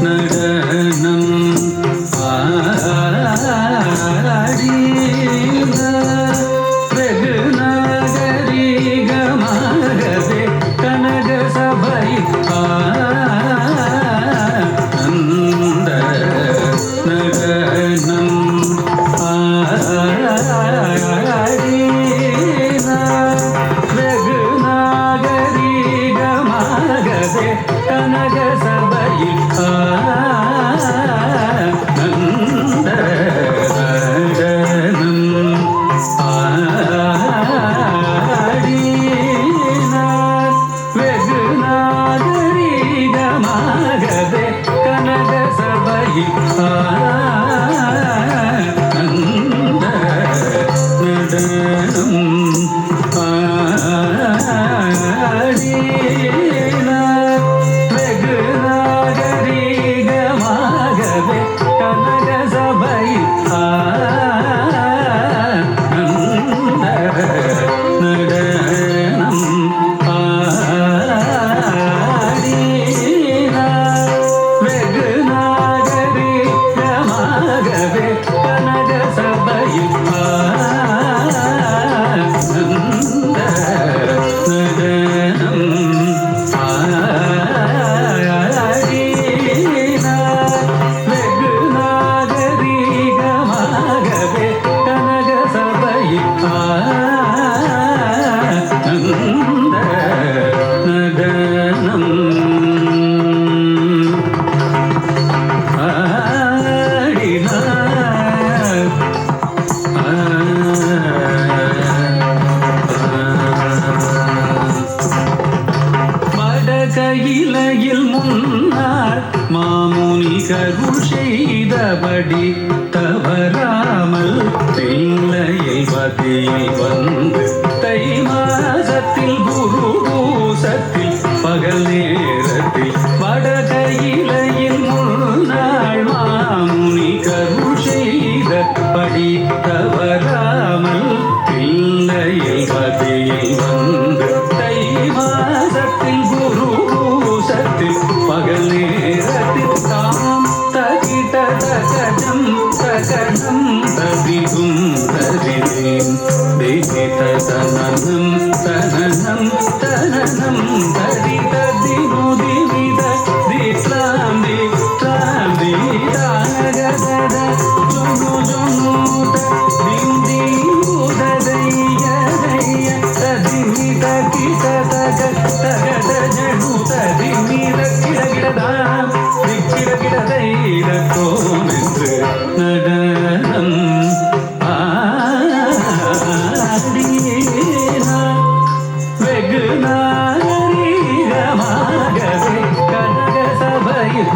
நடனம் ஆடி வெகு நாகரிகமாகவே கனக சபை ஆனந்த நடனம் ஆடி வெகு நாகரிகமாகவே கனக சபையில் ஆனந்த நடனம் ஆடினார் வெகு நாகரிகமாகவே கனக சபையில் ஆனந்த நடனம் ஆடினார் வெகு நாகரிகமாகவே கனக சபையில் ஆனந்த நடனம் ஆடினார் வெகு நாகரிகமாகவே கனக சபையில் ஆனந்த நடனம் ஆடினார் வெகு நாகரிகமாகவே கனக சபையில் ஆனந்த நடனம் வடகையிலையில் முன்னாள் மாமுனி கருள் செய்தபடி தவறாமல் தில்லையை பதியில் வந்து தை மாசத்தில் குரு பூசத்தில் பகல் நேரத்தில் வடகையிலையில் முன்னாள் மாமுனி கருள் செய்தபடி தவறாமல் தில்லையை பதியில் வந்து தை மாசத்தில் குரு பூசத்தில் பகல் நேரத்தில் தாம் தகிட தகஜம் தகனம் ததிகும் ததிதேன் தேகித தனனம் தனனம் தனனம் ததி ததி முதி வித தீட்லாம் தீட்லாம் தீதானகதத ஜொனு ஜொனுத திந்தி உததைய ததி மித கித தக தகத ஜனு ததி மித கிட கிடதாம் கிட கிடதைர கோமென்று நடனம் ஆடினார் வெகு நாகரிகமாகவே கனக சபையில்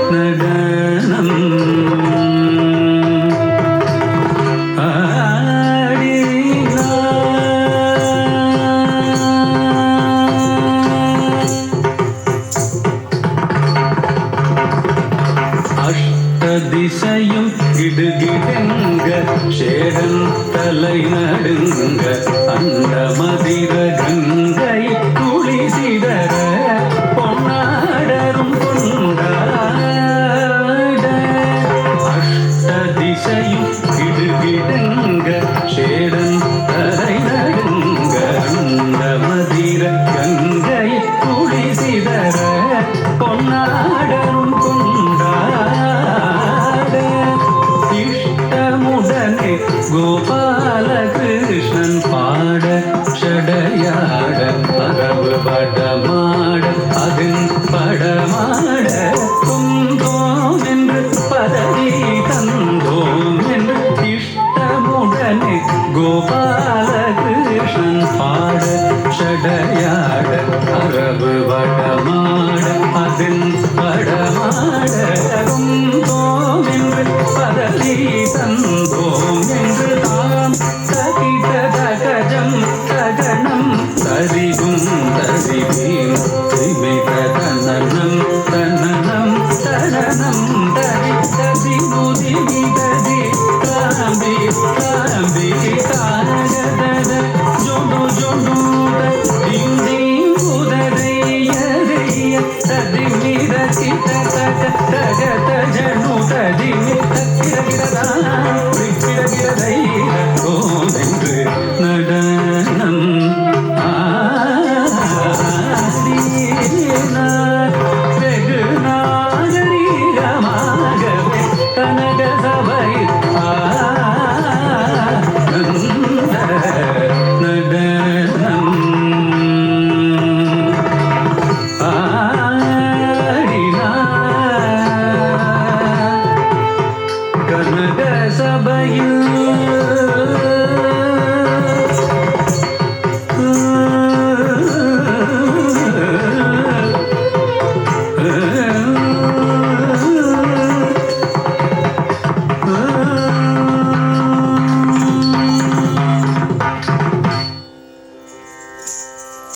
ஆனந்த நடனம் திசையும் கிடுகிடுங்க சேடன் தலை நடுங்க அந்த மதிர கங்கை துளி சிதற பொன்னாடரும் கொண்டாட அஷ்ட திசையும் கிடுகிடுங்க சேடன் தலை நடுங்க அந்த மதிர கங்கை துளி சிதற பொன்னாடரும் இஷ்டமுடனே கோபால கிருஷ்ணன் பாட ஷடையாட பரவு படமாட